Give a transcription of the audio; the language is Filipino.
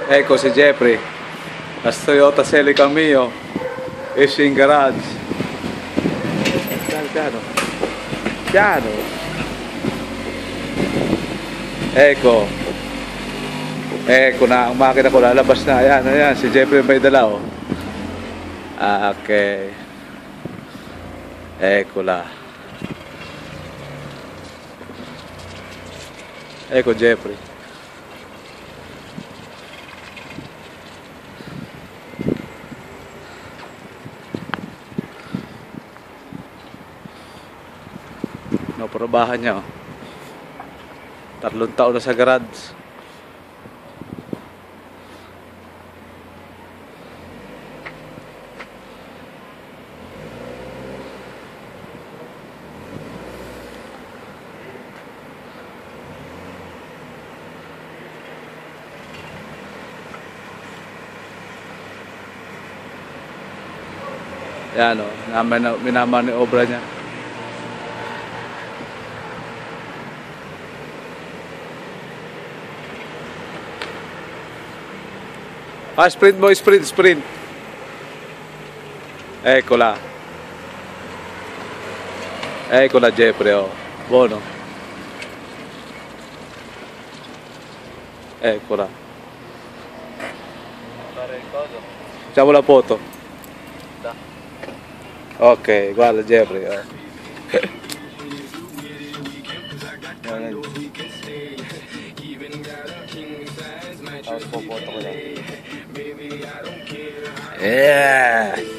Ecco si Jeffrey, la Toyota Celica mio, esce in garage. Piano, piano. Ecco, ecco na ang makina ko, lalabas na. Ayan, ayan, si Jeffrey may dala, oh. Okay. Eccola. Ecco Jeffrey. No, probahan niya, oh. 3 taon na sa garage. Yan, oh, minaman ni obra niya. Ah, sprint mo, sprint. Eccola. Eccola Jeffrey, oh. Buono. Eccola. Facciamo la foto. Ok, guarda Jeffrey, oh. Yeah.